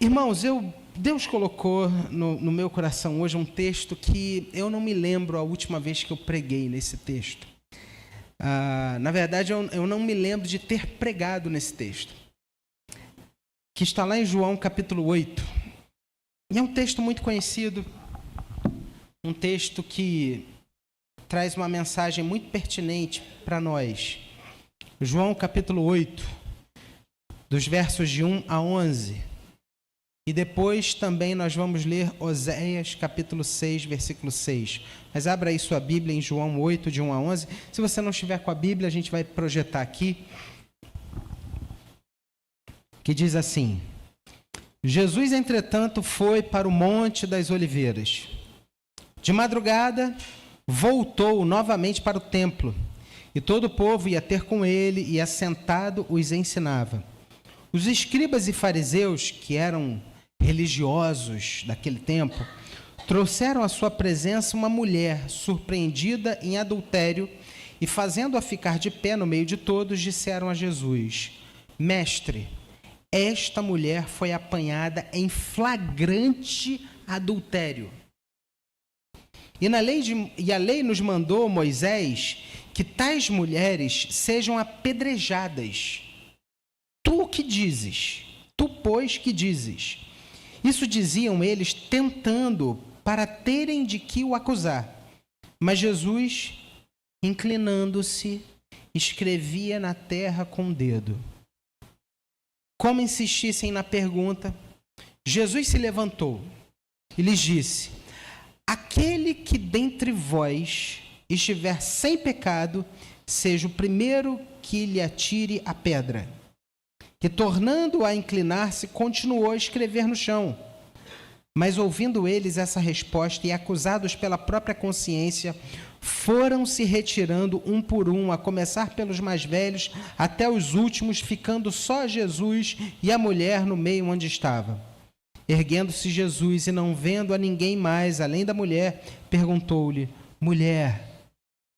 Irmãos, Deus colocou no meu coração hoje um texto que eu não me lembro a última vez que eu preguei nesse texto. Na verdade, eu não me lembro de ter pregado nesse texto, que está lá em João capítulo 8. E é um texto muito conhecido, um texto que traz uma mensagem muito pertinente para nós. João capítulo 8, dos versos de 1 a 11. E depois também nós vamos ler Oséias capítulo 6, versículo 6. Mas abra aí sua Bíblia em João 8, de 1 a 11. Se você não estiver com a Bíblia, a gente vai projetar aqui. Que diz assim: Jesus, entretanto, foi para o Monte das Oliveiras. De madrugada, voltou novamente para o templo, e todo o povo ia ter com ele, e assentado os ensinava. Os escribas e fariseus, que eram religiosos daquele tempo, trouxeram à sua presença uma mulher surpreendida em adultério, e fazendo-a ficar de pé no meio de todos, disseram a Jesus: Mestre, esta mulher foi apanhada em flagrante adultério. E a lei nos mandou, Moisés, que tais mulheres sejam apedrejadas. Tu que dizes? Tu, pois, que dizes? Isso diziam eles, tentando, para terem de que o acusar. Mas Jesus, inclinando-se, escrevia na terra com o dedo. Como insistissem na pergunta, Jesus se levantou e lhes disse: Aquele que dentre vós estiver sem pecado, seja o primeiro que lhe atire a pedra. Que, tornando a inclinar-se, continuou a escrever no chão. Mas, ouvindo eles essa resposta e acusados pela própria consciência, foram se retirando um por um, a começar pelos mais velhos até os últimos, ficando só Jesus e a mulher no meio onde estava. Erguendo-se Jesus e não vendo a ninguém mais, além da mulher, perguntou-lhe: Mulher,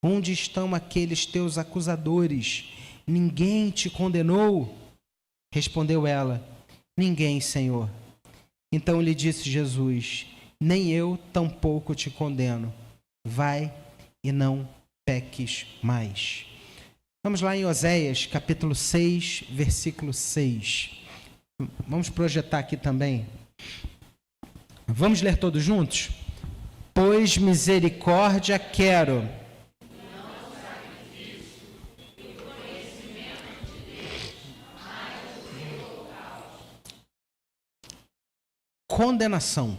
onde estão aqueles teus acusadores? Ninguém te condenou? Respondeu ela: Ninguém, Senhor. Então lhe disse Jesus: Nem eu tampouco te condeno. Vai e não peques mais. Vamos lá em Oséias, capítulo 6, versículo 6. Vamos projetar aqui também. Vamos ler todos juntos? Pois misericórdia quero. Condenação.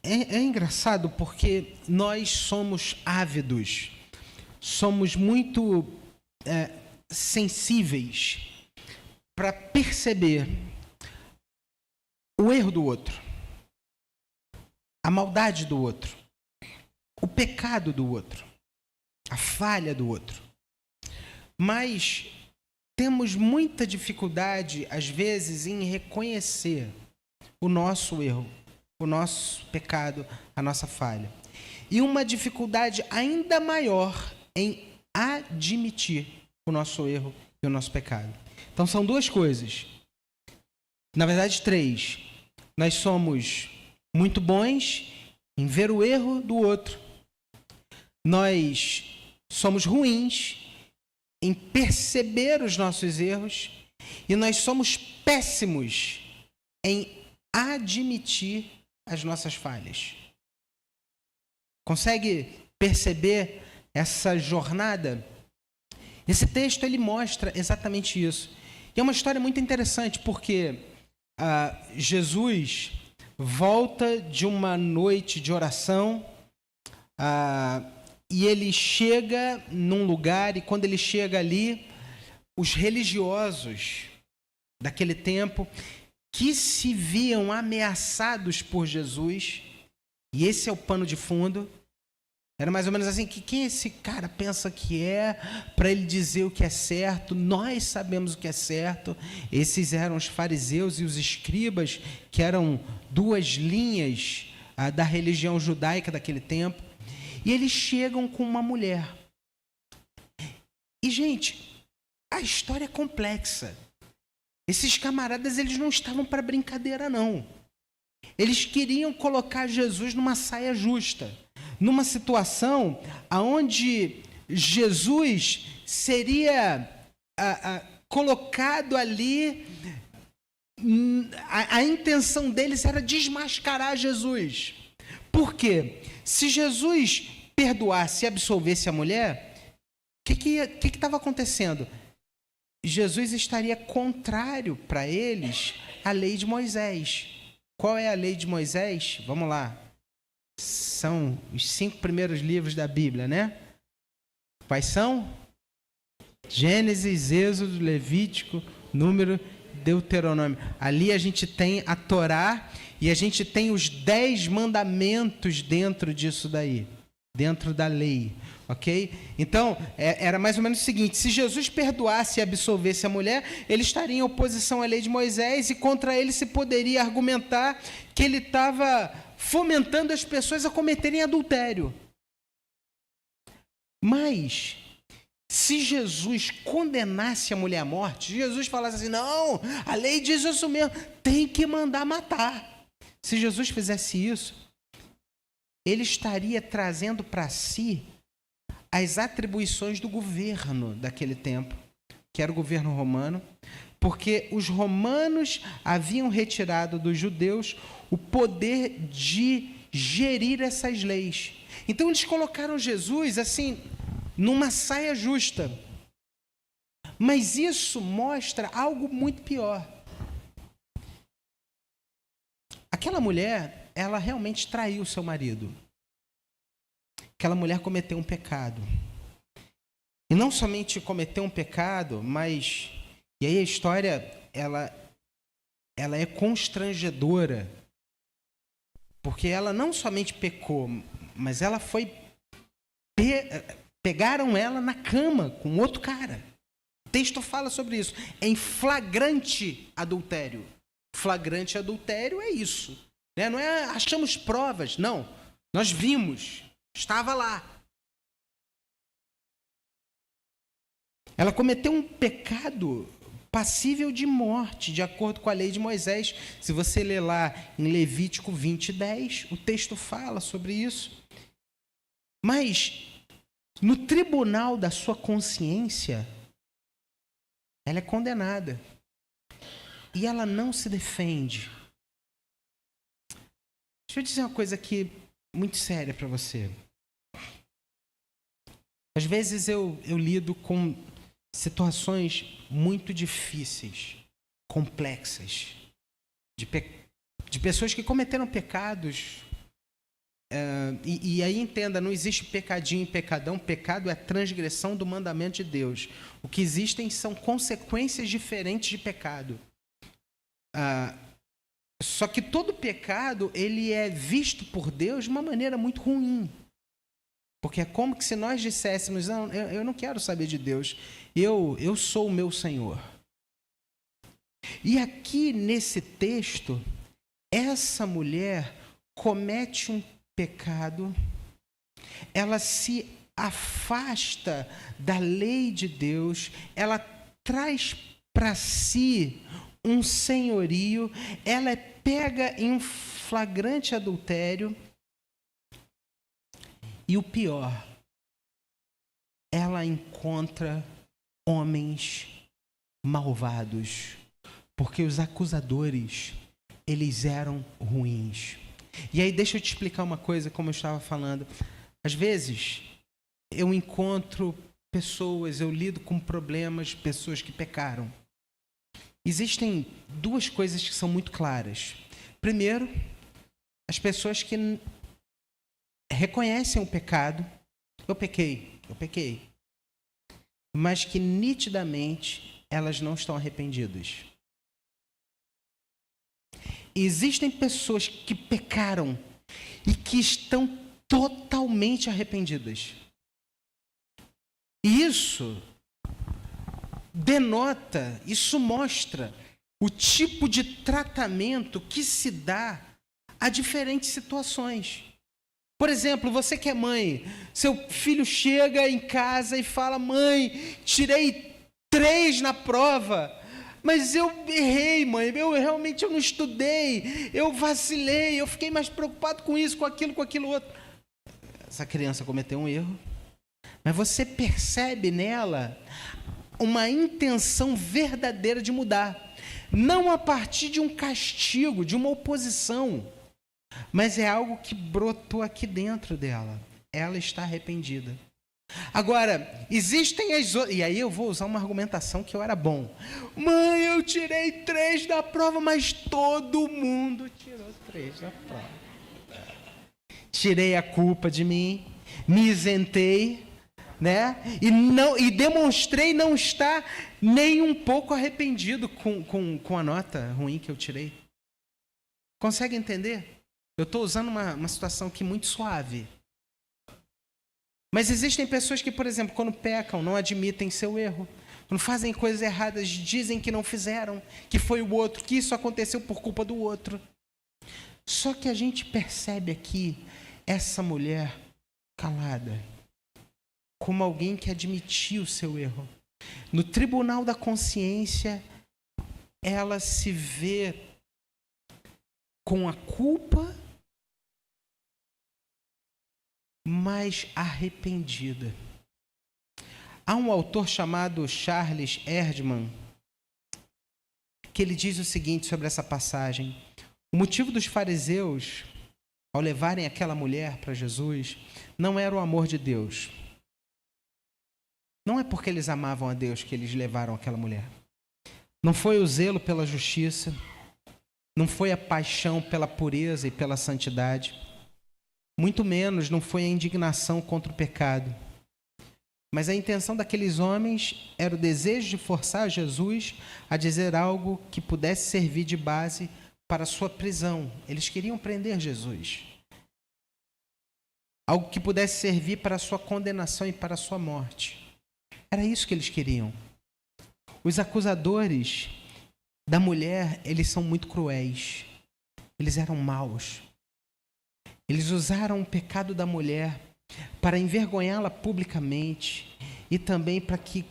É engraçado porque nós somos ávidos, somos muito sensíveis para perceber o erro do outro, a maldade do outro, o pecado do outro, a falha do outro. Mas temos muita dificuldade, às vezes, em reconhecer o nosso erro, o nosso pecado, a nossa falha. E uma dificuldade ainda maior em admitir o nosso erro e o nosso pecado. Então, são duas coisas. Na verdade, três. Nós somos muito bons em ver o erro do outro. Nós somos ruins em perceber os nossos erros, e nós somos péssimos em admitir as nossas falhas. Consegue perceber essa jornada? Esse texto ele mostra exatamente isso. E é uma história muito interessante, porque Jesus volta de uma noite de oração, e ele chega num lugar, e quando ele chega ali, os religiosos daquele tempo, que se viam ameaçados por Jesus, e esse é o pano de fundo, era mais ou menos assim: quem esse cara pensa que é para ele dizer o que é certo? Nós sabemos o que é certo. Esses eram os fariseus e os escribas, que eram duas linhas da religião judaica daquele tempo. E eles chegam com uma mulher. E, gente, a história é complexa. Esses camaradas, eles não estavam para brincadeira, não. Eles queriam colocar Jesus numa saia justa, numa situação onde Jesus seria colocado ali. A intenção deles era desmascarar Jesus. Por quê? Se Jesus perdoasse e absolvesse a mulher, o que estava acontecendo? Jesus estaria contrário para eles à lei de Moisés. Qual é a lei de Moisés? Vamos lá. São os 5 primeiros livros da Bíblia, né? Quais são? Gênesis, Êxodo, Levítico, Número, Deuteronômio. Ali a gente tem a Torá e a gente tem os 10 mandamentos dentro disso daí, dentro da lei, ok? Então, era mais ou menos o seguinte: se Jesus perdoasse e absolvesse a mulher, ele estaria em oposição à lei de Moisés e contra ele se poderia argumentar que ele estava fomentando as pessoas a cometerem adultério. Mas se Jesus condenasse a mulher à morte, se Jesus falasse assim, não, a lei diz isso mesmo, tem que mandar matar. Se Jesus fizesse isso, ele estaria trazendo para si as atribuições do governo daquele tempo, que era o governo romano, porque os romanos haviam retirado dos judeus o poder de gerir essas leis. Então eles colocaram Jesus assim numa saia justa. Mas isso mostra algo muito pior. Aquela mulher, ela realmente traiu seu marido. Aquela mulher cometeu um pecado. E não somente cometeu um pecado, mas... E aí a história, ela é constrangedora. Porque ela não somente pecou, mas ela foi... Pegaram ela na cama com outro cara. O texto fala sobre isso. Em flagrante adultério. Flagrante adultério é isso. Né? Não é achamos provas, não. Nós vimos. Estava lá. Ela cometeu um pecado passível de morte, de acordo com a lei de Moisés. Se você ler lá em Levítico 20:10, o texto fala sobre isso. Mas no tribunal da sua consciência, ela é condenada. E ela não se defende. Deixa eu dizer uma coisa aqui muito séria para você. Às vezes eu lido com situações muito difíceis, complexas, de pessoas que cometeram pecados. E aí entenda, não existe pecadinho e pecadão. Pecado é a transgressão do mandamento de Deus. O que existem são consequências diferentes de pecado. Só que todo pecado, ele é visto por Deus de uma maneira muito ruim. Porque é como que se nós disséssemos, não, eu não quero saber de Deus, eu sou o meu Senhor. E aqui nesse texto, essa mulher comete um pecado, ela se afasta da lei de Deus, ela traz para si um senhorio, ela é pega em um flagrante adultério. E o pior, ela encontra homens malvados, porque os acusadores, eles eram ruins. E aí deixa eu te explicar uma coisa, como eu estava falando. Às vezes, eu encontro pessoas, eu lido com problemas, pessoas que pecaram. Existem duas coisas que são muito claras. Primeiro, as pessoas que reconhecem o pecado. Eu pequei. Mas que nitidamente elas não estão arrependidas. Existem pessoas que pecaram e que estão totalmente arrependidas. E isso denota, isso mostra o tipo de tratamento que se dá a diferentes situações. Por exemplo, você que é mãe, seu filho chega em casa e fala, mãe, tirei 3 na prova. Mas eu errei, mãe, eu não estudei, eu vacilei, eu fiquei mais preocupado com isso, com aquilo outro. Essa criança cometeu um erro, mas você percebe nela uma intenção verdadeira de mudar. Não a partir de um castigo, de uma oposição, mas é algo que brotou aqui dentro dela. Ela está arrependida. Agora, existem e aí eu vou usar uma argumentação que eu era bom. Mãe, eu tirei 3 da prova, mas todo mundo tirou 3 da prova. Tirei a culpa de mim, me isentei, né? E demonstrei não estar nem um pouco arrependido com a nota ruim que eu tirei. Consegue entender? Eu estou usando uma situação aqui muito suave. Mas existem pessoas que, por exemplo, quando pecam, não admitem seu erro. Quando fazem coisas erradas, dizem que não fizeram, que foi o outro, que isso aconteceu por culpa do outro. Só que a gente percebe aqui essa mulher calada, como alguém que admitiu o seu erro. No tribunal da consciência, ela se vê com a culpa, mas arrependida. Há um autor chamado Charles Erdmann que ele diz o seguinte sobre essa passagem: o motivo dos fariseus, ao levarem aquela mulher para Jesus, não era o amor de Deus. Não é porque eles amavam a Deus que eles levaram aquela mulher. Não foi o zelo pela justiça, não foi a paixão pela pureza e pela santidade, muito menos não foi a indignação contra o pecado. Mas a intenção daqueles homens era o desejo de forçar Jesus a dizer algo que pudesse servir de base para a sua prisão. Eles queriam prender Jesus. Algo que pudesse servir para a sua condenação e para a sua morte. Era isso que eles queriam. Os acusadores da mulher, eles são muito cruéis. Eles eram maus. Eles usaram o pecado da mulher para envergonhá-la publicamente e também para que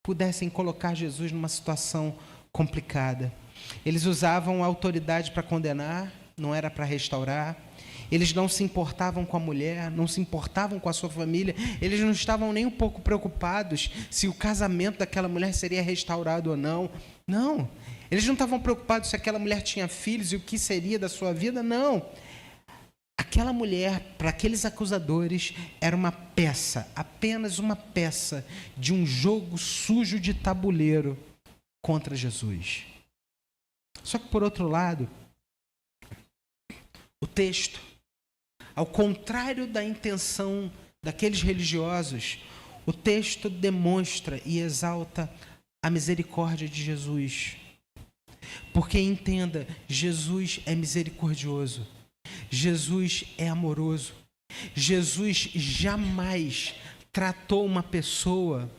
pudessem colocar Jesus numa situação complicada. Eles usavam a autoridade para condenar, não era para restaurar. Eles não se importavam com a mulher, não se importavam com a sua família. Eles não estavam nem um pouco preocupados se o casamento daquela mulher seria restaurado ou não. Não. Eles não estavam preocupados se aquela mulher tinha filhos e o que seria da sua vida. Não. Aquela mulher, para aqueles acusadores, era uma peça, apenas uma peça de um jogo sujo de tabuleiro contra Jesus. Só que, por outro lado, o texto, ao contrário da intenção daqueles religiosos, o texto demonstra e exalta a misericórdia de Jesus. Porque entenda, Jesus é misericordioso. Jesus é amoroso. Jesus jamais tratou uma pessoa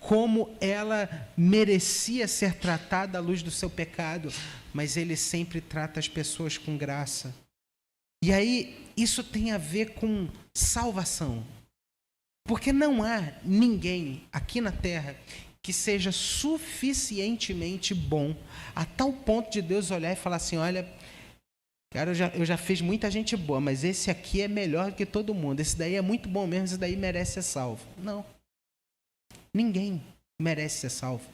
como ela merecia ser tratada à luz do seu pecado, mas ele sempre trata as pessoas com graça. E aí, isso tem a ver com salvação. Porque não há ninguém aqui na terra que seja suficientemente bom a tal ponto de Deus olhar e falar assim: olha, cara, eu já fiz muita gente boa, mas esse aqui é melhor que todo mundo. Esse daí é muito bom mesmo, esse daí merece ser salvo. Não. Ninguém merece ser salvo.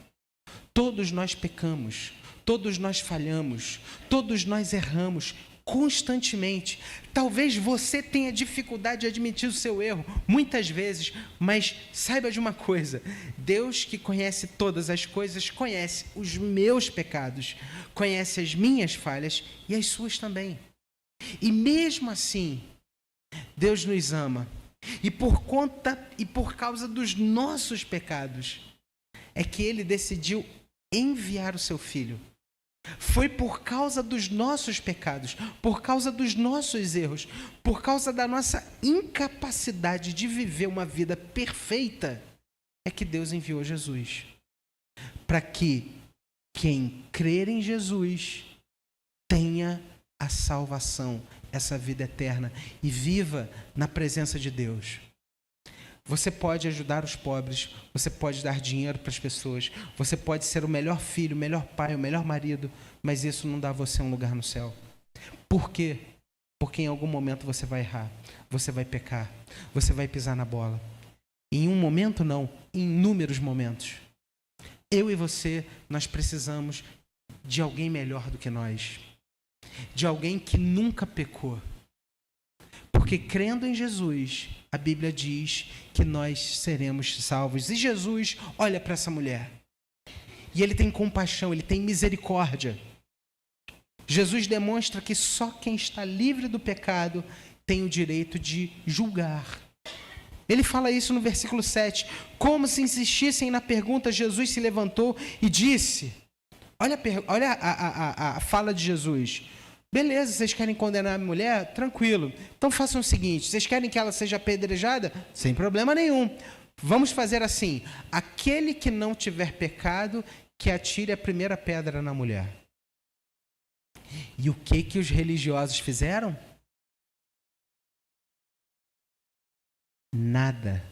Todos nós pecamos, todos nós falhamos, todos nós erramos constantemente. Talvez você tenha dificuldade de admitir o seu erro, muitas vezes, mas saiba de uma coisa: Deus, que conhece todas as coisas, conhece os meus pecados, conhece as minhas falhas e as suas também. E mesmo assim, Deus nos ama. E por causa dos nossos pecados, é que Ele decidiu enviar o seu Filho. Foi por causa dos nossos pecados, por causa dos nossos erros, por causa da nossa incapacidade de viver uma vida perfeita, é que Deus enviou Jesus. Para que quem crer em Jesus tenha a salvação, essa vida eterna, e viva na presença de Deus. Você pode ajudar os pobres, você pode dar dinheiro para as pessoas, você pode ser o melhor filho, o melhor pai, o melhor marido, mas isso não dá a você um lugar no céu. Por quê? Porque em algum momento você vai errar, você vai pecar, você vai pisar na bola. Em um momento não, em inúmeros momentos. Eu e você, nós precisamos de alguém melhor do que nós. De alguém que nunca pecou. Porque crendo em Jesus, a Bíblia diz que nós seremos salvos. E Jesus olha para essa mulher. E ele tem compaixão, ele tem misericórdia. Jesus demonstra que só quem está livre do pecado tem o direito de julgar. Ele fala isso no versículo 7. Como se insistissem na pergunta, Jesus se levantou e disse... Olha a fala de Jesus. Beleza, vocês querem condenar a mulher? Tranquilo. Então façam o seguinte, vocês querem que ela seja apedrejada? Sem problema nenhum. Vamos fazer assim, aquele que não tiver pecado, que atire a primeira pedra na mulher. E o que os religiosos fizeram? Nada.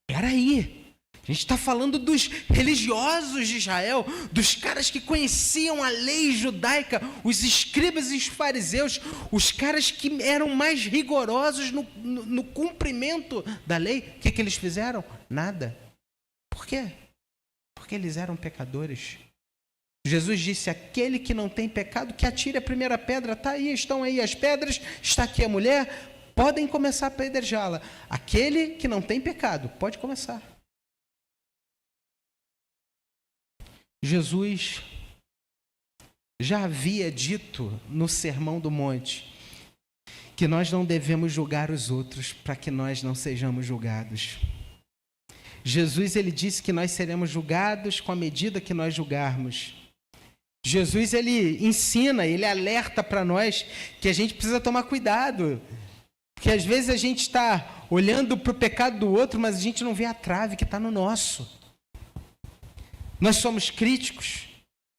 Peraí. A gente está falando dos religiosos de Israel, dos caras que conheciam a lei judaica, os escribas e os fariseus, os caras que eram mais rigorosos no cumprimento da lei. O que eles fizeram? Nada. Por quê? Porque eles eram pecadores. Jesus disse, aquele que não tem pecado, que atire a primeira pedra. Está aí, estão aí as pedras, está aqui a mulher, podem começar a apedrejá-la. Aquele que não tem pecado, pode começar. Jesus já havia dito no Sermão do Monte que nós não devemos julgar os outros para que nós não sejamos julgados. Jesus, ele disse que nós seremos julgados com a medida que nós julgarmos. Jesus, ele ensina, ele alerta para nós que a gente precisa tomar cuidado. Porque às vezes a gente está olhando para o pecado do outro, mas a gente não vê a trave que está no nosso. Nós somos críticos,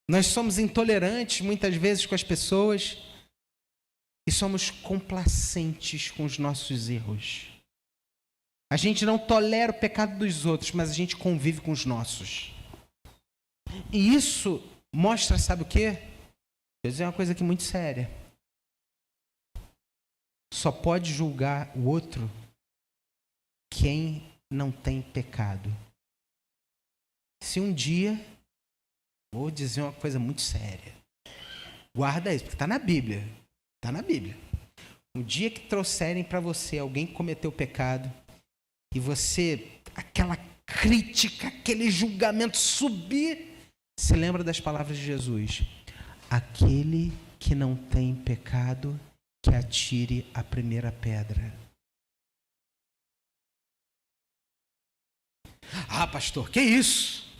nós somos intolerantes muitas vezes com as pessoas e somos complacentes com os nossos erros. A gente não tolera o pecado dos outros, mas a gente convive com os nossos. E isso mostra, sabe o quê? Vou dizer uma coisa aqui muito séria. Só pode julgar o outro quem não tem pecado. Se um dia, vou dizer uma coisa muito séria, guarda isso, porque está na Bíblia, está na Bíblia. Um dia que trouxerem para você alguém que cometeu pecado, e você, aquela crítica, aquele julgamento subir, se lembra das palavras de Jesus, aquele que não tem pecado, que atire a primeira pedra. Ah, pastor, que isso?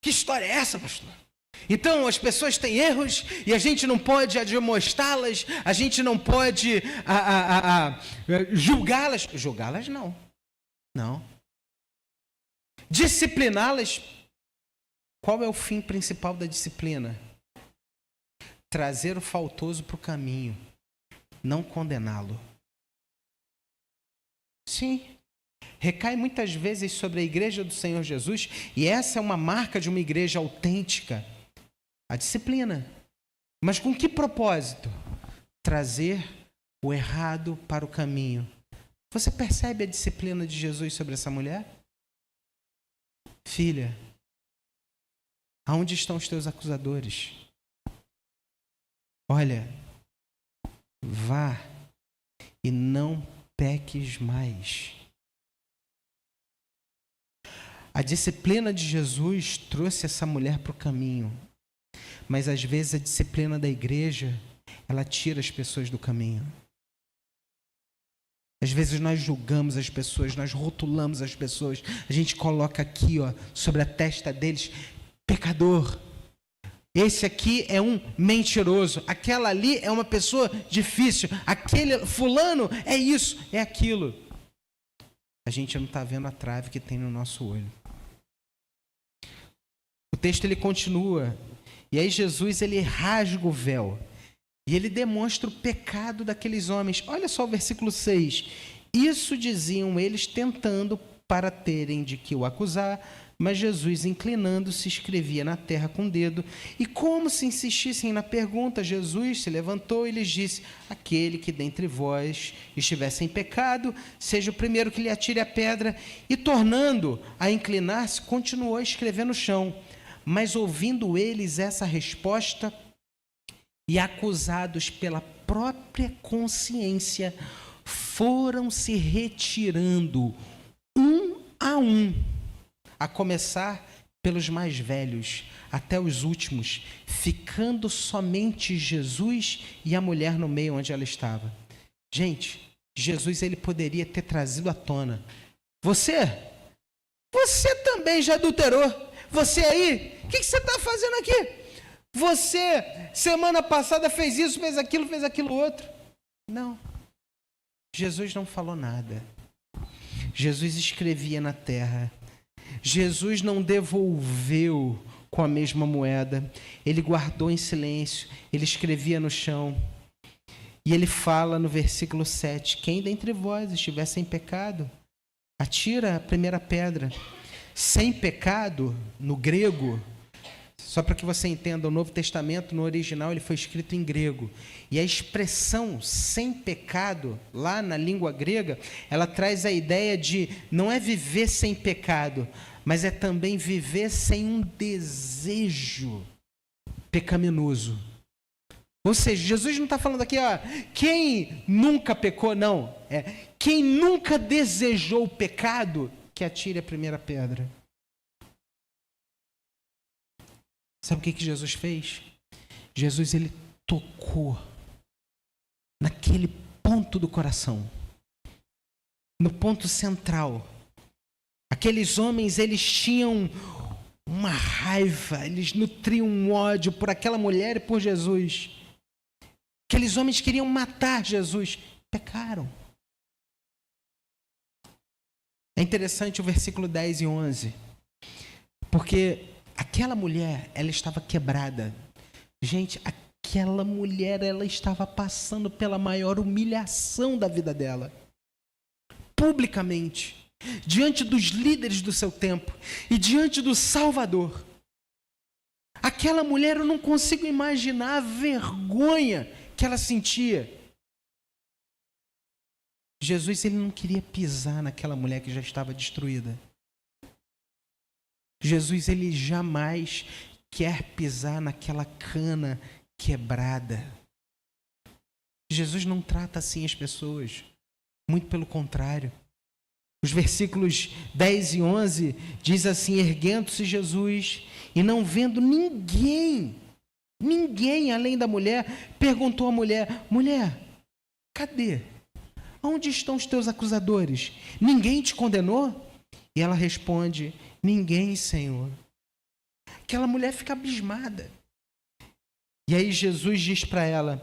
Que história é essa, pastor? Então, as pessoas têm erros e a gente não pode admoestá-las, a gente não pode julgá-las. Julgá-las, não. Não. Discipliná-las. Qual é o fim principal da disciplina? Trazer o faltoso para o caminho, não condená-lo. Sim. Recai muitas vezes sobre a igreja do Senhor Jesus, e essa é uma marca de uma igreja autêntica, a disciplina. Mas com que propósito? Trazer o errado para o caminho. Você percebe a disciplina de Jesus sobre essa mulher? Filha, aonde estão os teus acusadores? Olha, vá e não peques mais. A disciplina de Jesus trouxe essa mulher para o caminho. Mas às vezes a disciplina da igreja, ela tira as pessoas do caminho. Às vezes nós julgamos as pessoas, nós rotulamos as pessoas. A gente coloca aqui, sobre a testa deles, pecador. Esse aqui é um mentiroso. Aquela ali é uma pessoa difícil. Aquele fulano é isso, é aquilo. A gente não está vendo a trave que tem no nosso olho. O texto ele continua. E aí Jesus ele rasga o véu. E ele demonstra o pecado daqueles homens. Olha só o versículo 6. Isso diziam eles, tentando para terem de que o acusar, mas Jesus, inclinando-se, escrevia na terra com o dedo. E como se insistissem na pergunta, Jesus se levantou e lhes disse: aquele que dentre vós estiver sem pecado, seja o primeiro que lhe atire a pedra. E tornando a inclinar-se, continuou a escrever no chão. Mas ouvindo eles essa resposta, e acusados pela própria consciência, foram se retirando um a um, a começar pelos mais velhos até os últimos, ficando somente Jesus e a mulher no meio onde ela estava. Gente, Jesus, ele poderia ter trazido à tona: você também já adulterou? Você aí, o que você está fazendo aqui? Você, semana passada, fez isso, fez aquilo outro. Não. Jesus não falou nada. Jesus escrevia na terra. Jesus não devolveu com a mesma moeda. Ele guardou em silêncio. Ele escrevia no chão. E ele fala no versículo 7: quem dentre vós estiver sem pecado, atira a primeira pedra. Sem pecado, no grego, só para que você entenda, o Novo Testamento, no original, ele foi escrito em grego. E a expressão sem pecado, lá na língua grega, ela traz a ideia de, não é viver sem pecado, mas é também viver sem um desejo pecaminoso. Ou seja, Jesus não está falando aqui, quem nunca pecou, não. Quem nunca desejou o pecado, que atire a primeira pedra. Sabe o que Jesus fez? Jesus, ele tocou naquele ponto do coração, no ponto central. Aqueles homens, eles tinham uma raiva, eles nutriam um ódio por aquela mulher e por Jesus. Aqueles homens queriam matar Jesus, pecaram. É interessante o versículo 10 e 11, porque aquela mulher, ela estava quebrada. Gente, aquela mulher, ela estava passando pela maior humilhação da vida dela. Publicamente, diante dos líderes do seu tempo e diante do Salvador. Aquela mulher, eu não consigo imaginar a vergonha que ela sentia. Jesus, ele não queria pisar naquela mulher que já estava destruída. Jesus, ele jamais quer pisar naquela cana quebrada. Jesus não trata assim as pessoas, muito pelo contrário. Os versículos 10 e 11 diz assim: erguendo-se Jesus e não vendo ninguém além da mulher, perguntou à mulher: mulher, cadê? Onde estão os teus acusadores? Ninguém te condenou? E ela responde: ninguém, Senhor. Aquela mulher fica abismada. E aí Jesus diz para ela: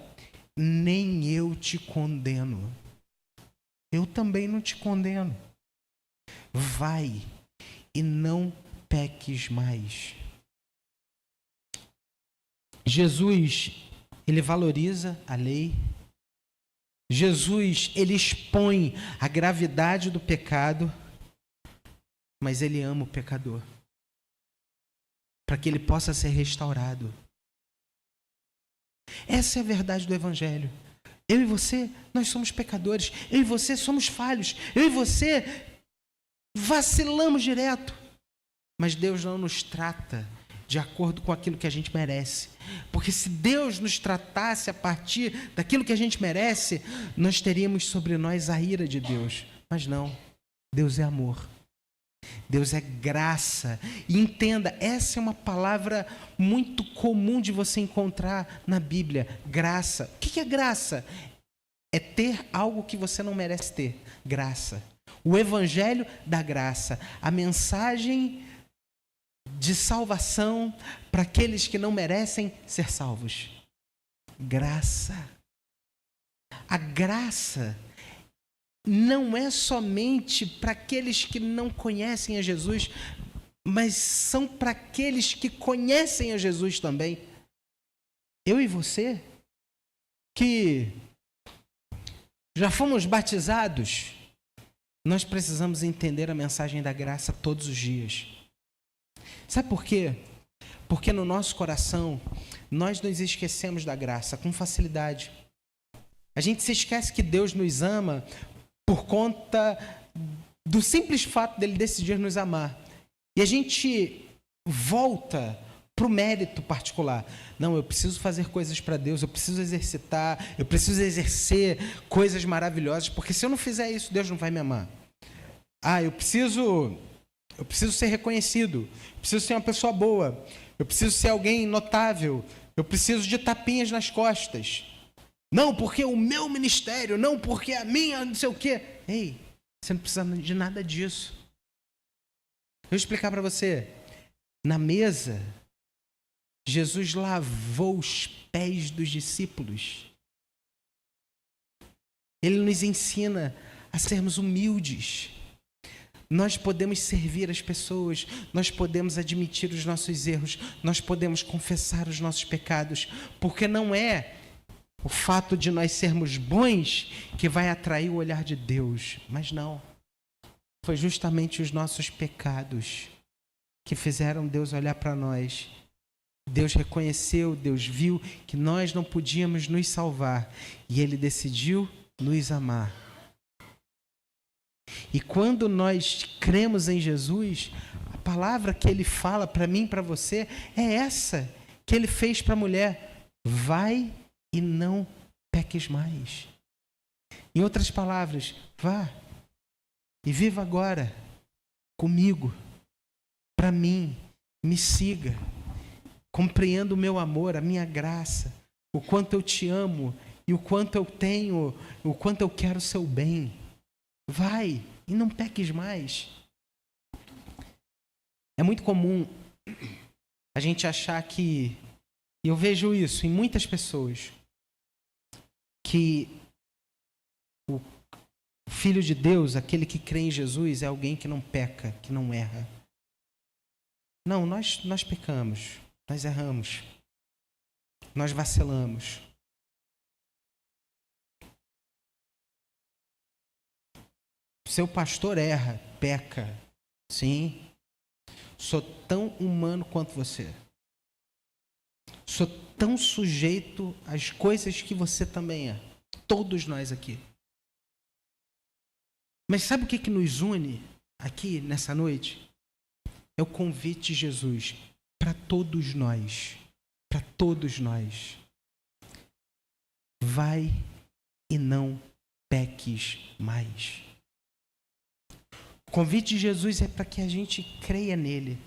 nem eu te condeno. Eu também não te condeno. Vai e não peques mais. Jesus, ele valoriza a lei. Jesus, ele expõe a gravidade do pecado, mas ele ama o pecador, para que ele possa ser restaurado. Essa é a verdade do Evangelho. Eu e você, nós somos pecadores. Eu e você somos falhos. Eu e você vacilamos direto. Mas Deus não nos trata de acordo com aquilo que a gente merece. Porque se Deus nos tratasse a partir daquilo que a gente merece, nós teríamos sobre nós a ira de Deus. Mas não, Deus é amor. Deus é graça. E entenda, essa é uma palavra muito comum de você encontrar na Bíblia. Graça. O que é graça? É ter algo que você não merece ter. Graça. O Evangelho da graça. A mensagem de salvação para aqueles que não merecem ser salvos. Graça. A graça não é somente para aqueles que não conhecem a Jesus, mas são para aqueles que conhecem a Jesus também. Eu e você, que já fomos batizados, Nós precisamos entender a mensagem da graça todos os dias. Sabe por quê? Porque no nosso coração, nós nos esquecemos da graça com facilidade. A gente se esquece que Deus nos ama por conta do simples fato dele decidir nos amar. E a gente volta para o mérito particular. Não, eu preciso fazer coisas para Deus, eu preciso exercitar, eu preciso exercer coisas maravilhosas, porque se eu não fizer isso, Deus não vai me amar. Eu preciso ser reconhecido, eu preciso ser uma pessoa boa, eu preciso ser alguém notável, eu preciso de tapinhas nas costas. Não, porque o meu ministério, não, porque a minha não sei o quê. Ei, você não precisa de nada disso. Eu vou explicar para você. Na mesa, Jesus lavou os pés dos discípulos. Ele nos ensina a sermos humildes. Nós podemos servir as pessoas, nós podemos admitir os nossos erros, nós podemos confessar os nossos pecados, porque não é o fato de nós sermos bons que vai atrair o olhar de Deus, mas não. Foi justamente os nossos pecados que fizeram Deus olhar para nós. Deus reconheceu, Deus viu que nós não podíamos nos salvar e Ele decidiu nos amar. E quando nós cremos em Jesus, a palavra que Ele fala para mim e para você é essa que Ele fez para a mulher: vai e não peques mais. Em outras palavras, vá e viva agora comigo, para mim, me siga, compreenda o meu amor, a minha graça, o quanto eu te amo e o quanto eu tenho, o quanto eu quero o seu bem. Vai e não peques mais. É muito comum a gente achar que, e eu vejo isso em muitas pessoas, que o Filho de Deus, aquele que crê em Jesus, é alguém que não peca, que não erra. Não, nós pecamos, nós erramos, nós vacilamos. Seu pastor erra, peca. Sim. Sou tão humano quanto você. Sou tão sujeito às coisas que você também é. Todos nós aqui. Mas sabe o que nos une aqui nessa noite? É o convite de Jesus para todos nós. Para todos nós. Vai e não peques mais. O convite de Jesus é para que a gente creia nele,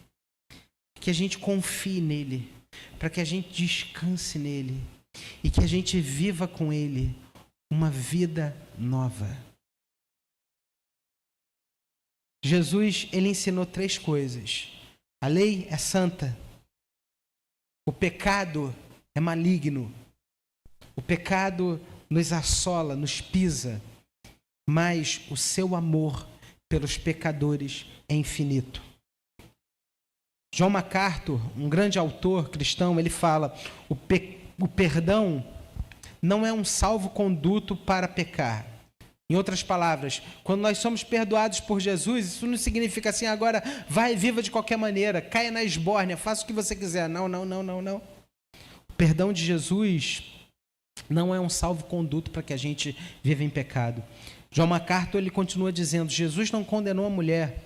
que a gente confie nele, para que a gente descanse nele e que a gente viva com ele uma vida nova. Jesus, ele ensinou 3 coisas. A lei é santa, o pecado é maligno, o pecado nos assola, nos pisa, mas o seu amor pelos pecadores é infinito. John MacArthur, um grande autor cristão, ele fala: o perdão não é um salvo-conduto para pecar. Em outras palavras, quando nós somos perdoados por Jesus, isso não significa assim: agora vai e viva de qualquer maneira, caia na esbórnia, faça o que você quiser. Não. O perdão de Jesus não é um salvo-conduto para que a gente viva em pecado. John MacArthur, ele continua dizendo: Jesus não condenou a mulher,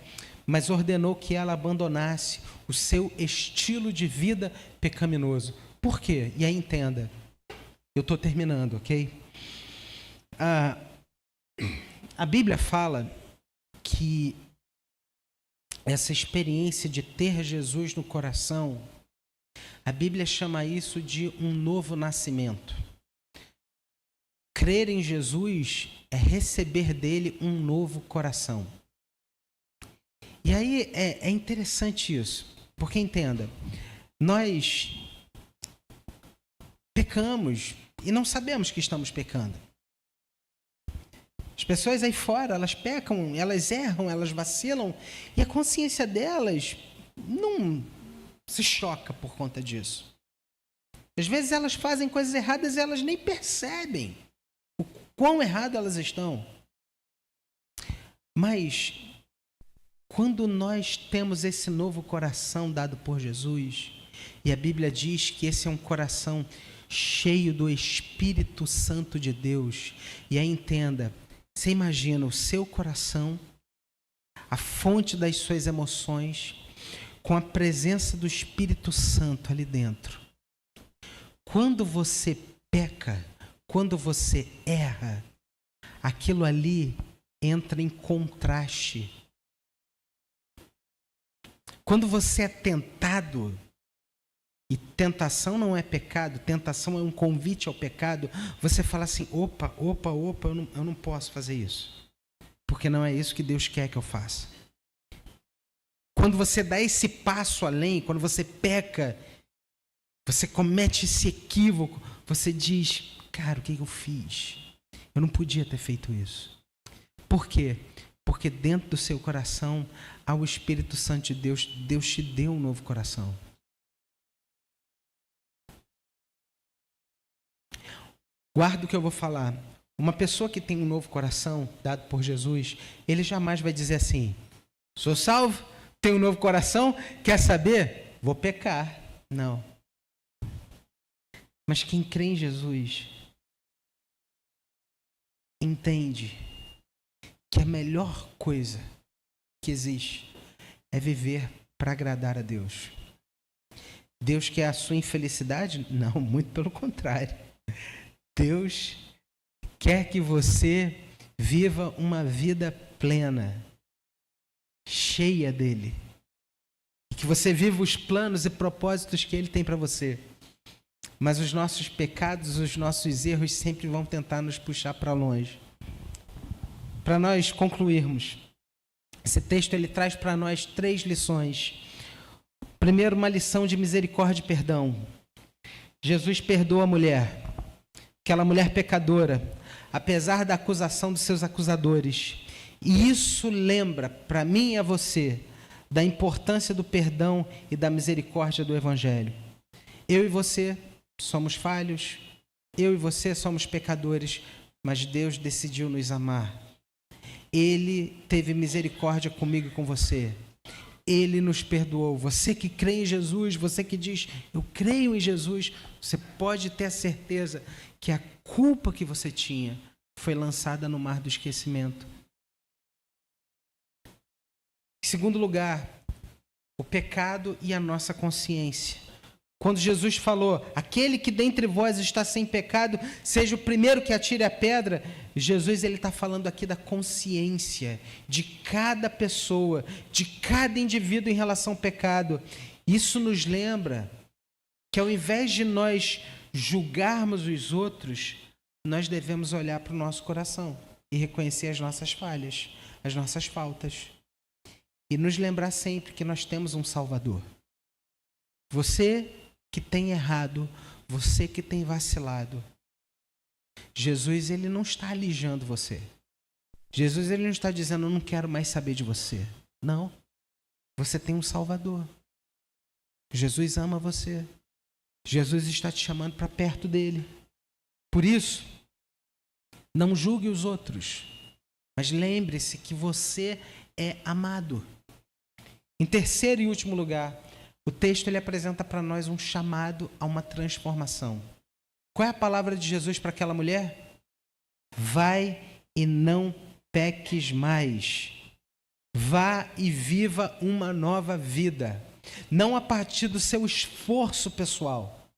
mas ordenou que ela abandonasse o seu estilo de vida pecaminoso. Por quê? E aí entenda, eu estou terminando, ok? A Bíblia fala que essa experiência de ter Jesus no coração, a Bíblia chama isso de um novo nascimento. Crer em Jesus é receber dele um novo coração. E aí é interessante isso, porque entenda, nós pecamos e não sabemos que estamos pecando. As pessoas aí fora, elas pecam, elas erram, elas vacilam, e a consciência delas não se choca por conta disso. Às vezes elas fazem coisas erradas e elas nem percebem o quão errado elas estão. Mas quando nós temos esse novo coração dado por Jesus, e a Bíblia diz que esse é um coração cheio do Espírito Santo de Deus, e aí entenda, você imagina o seu coração, a fonte das suas emoções, com a presença do Espírito Santo ali dentro. Quando você peca, quando você erra, aquilo ali entra em contraste. Quando você é tentado, e tentação não é pecado, tentação é um convite ao pecado, você fala assim, opa, eu não posso fazer isso, porque não é isso que Deus quer que eu faça. Quando você dá esse passo além, quando você peca, você comete esse equívoco, você diz, cara, o que eu fiz? Eu não podia ter feito isso. Por quê? Porque dentro do seu coração há o Espírito Santo de Deus. Deus te deu um novo coração. Guarda o que eu vou falar. Uma pessoa que tem um novo coração dado por Jesus, ele jamais vai dizer assim, sou salvo, tenho um novo coração, quer saber? Vou pecar. Não. Mas quem crê em Jesus entende que a melhor coisa que existe é viver para agradar a Deus. Deus quer a sua infelicidade? Não, muito pelo contrário. Deus quer que você viva uma vida plena, cheia dele. E que você viva os planos e propósitos que ele tem para você. Mas os nossos pecados, os nossos erros sempre vão tentar nos puxar para longe. Para nós concluirmos, esse texto ele traz para nós 3 lições. Primeiro, uma lição de misericórdia e perdão. Jesus perdoa a mulher, aquela mulher pecadora, apesar da acusação dos seus acusadores. E isso lembra para mim e a você da importância do perdão e da misericórdia do Evangelho. Eu e você somos falhos, eu e você somos pecadores, mas Deus decidiu nos amar. Ele teve misericórdia comigo e com você. Ele nos perdoou. Você que crê em Jesus, você que diz, eu creio em Jesus, você pode ter a certeza que a culpa que você tinha foi lançada no mar do esquecimento. Em segundo lugar, o pecado e a nossa consciência. Quando Jesus falou, aquele que dentre vós está sem pecado, seja o primeiro que atire a pedra, Jesus ele está falando aqui da consciência de cada pessoa, de cada indivíduo em relação ao pecado. Isso nos lembra que ao invés de nós julgarmos os outros, nós devemos olhar para o nosso coração e reconhecer as nossas falhas, as nossas faltas. E nos lembrar sempre que nós temos um Salvador. Você que tem errado, você que tem vacilado, Jesus ele não está alijando você. Jesus ele não está dizendo, eu não quero mais saber de você. Não. Você tem um Salvador. Jesus ama você. Jesus está te chamando para perto dele. Por isso, não julgue os outros, mas lembre-se que você é amado. Em terceiro e último lugar, o texto ele apresenta para nós um chamado a uma transformação. Qual é a palavra de Jesus para aquela mulher? Vai e não peques mais. Vá e viva uma nova vida. Não a partir do seu esforço pessoal.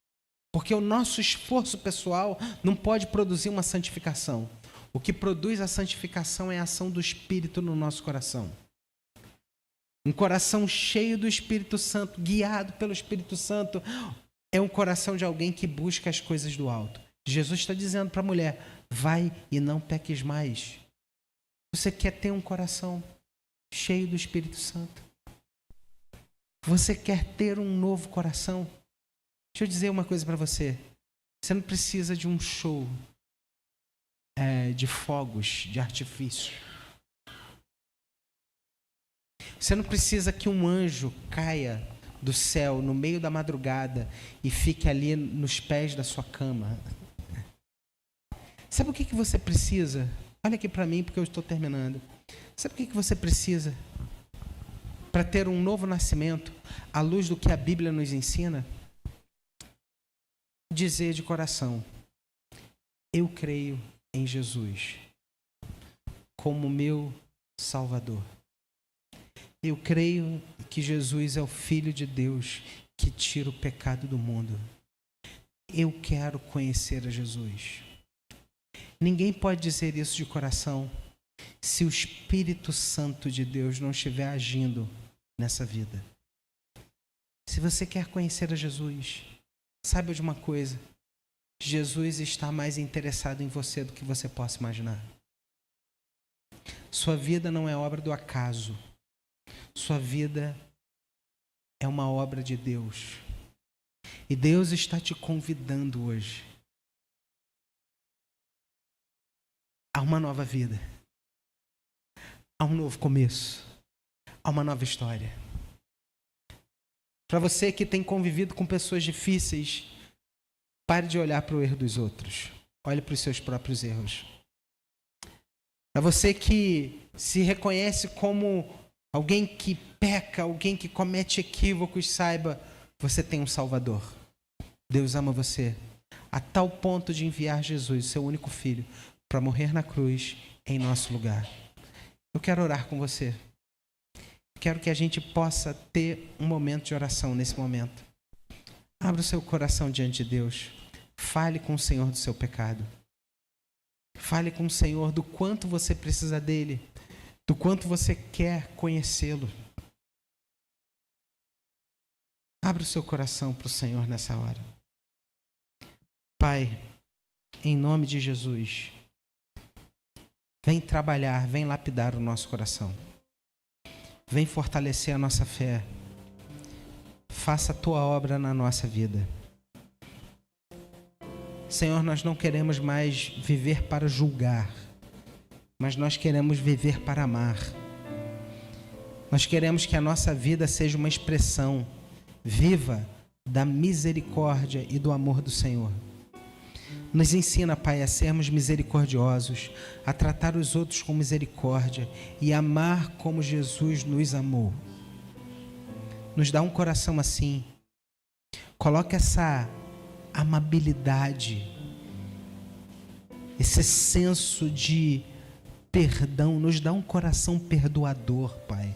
Porque o nosso esforço pessoal não pode produzir uma santificação. O que produz a santificação é a ação do Espírito no nosso coração. Um coração cheio do Espírito Santo, guiado pelo Espírito Santo, é um coração de alguém que busca as coisas do alto. Jesus está dizendo para a mulher, vai e não peques mais. Você quer ter um coração cheio do Espírito Santo? Você quer ter um novo coração? Deixa eu dizer uma coisa para você. Você não precisa de um show de fogos, de artifício. Você não precisa que um anjo caia do céu no meio da madrugada e fique ali nos pés da sua cama. Sabe o que você precisa? Olha aqui para mim, porque eu estou terminando. Sabe o que você precisa para ter um novo nascimento, à luz do que a Bíblia nos ensina? Dizer de coração: eu creio em Jesus como meu Salvador. Eu creio que Jesus é o Filho de Deus que tira o pecado do mundo. Eu quero conhecer a Jesus. Ninguém pode dizer isso de coração se o Espírito Santo de Deus não estiver agindo nessa vida. Se você quer conhecer a Jesus, saiba de uma coisa: Jesus está mais interessado em você do que você possa imaginar. Sua vida não é obra do acaso. Sua vida é uma obra de Deus. E Deus está te convidando hoje a uma nova vida, a um novo começo, a uma nova história. Para você que tem convivido com pessoas difíceis, pare de olhar para o erro dos outros. Olhe para os seus próprios erros. Para você que se reconhece como alguém que peca, alguém que comete equívocos, saiba, você tem um Salvador. Deus ama você a tal ponto de enviar Jesus, seu único filho, para morrer na cruz em nosso lugar. Eu quero orar com você. Quero que a gente possa ter um momento de oração nesse momento. Abra o seu coração diante de Deus. Fale com o Senhor do seu pecado. Fale com o Senhor do quanto você precisa dele, do quanto você quer conhecê-lo. Abra o seu coração para o Senhor nessa hora. Pai, em nome de Jesus, vem trabalhar, vem lapidar o nosso coração. Vem fortalecer a nossa fé. Faça a tua obra na nossa vida. Senhor, nós não queremos mais viver para julgar, mas nós queremos viver para amar. Nós queremos que a nossa vida seja uma expressão viva da misericórdia e do amor do Senhor. Nos ensina, Pai, a sermos misericordiosos, a tratar os outros com misericórdia e amar como Jesus nos amou. Nos dá um coração assim. Coloca essa amabilidade, esse senso de perdão. Nos dá um coração perdoador, Pai.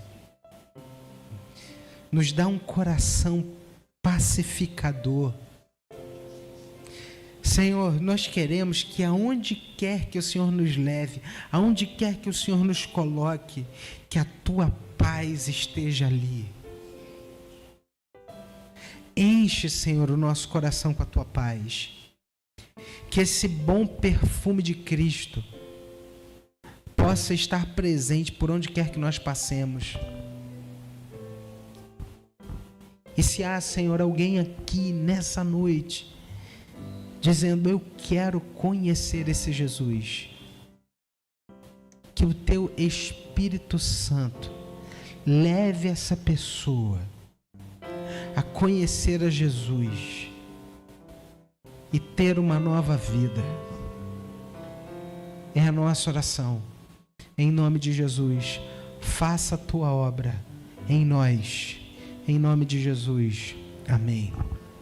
Nos dá um coração pacificador. Senhor, nós queremos que aonde quer que o Senhor nos leve, aonde quer que o Senhor nos coloque, que a tua paz esteja ali. Enche, Senhor, o nosso coração com a tua paz. Que esse bom perfume de Cristo possa estar presente por onde quer que nós passemos. E se há, Senhor, alguém aqui nessa noite dizendo: eu quero conhecer esse Jesus, que o teu Espírito Santo leve essa pessoa a conhecer a Jesus e ter uma nova vida. É a nossa oração. Em nome de Jesus, faça a tua obra em nós. Em nome de Jesus. Amém.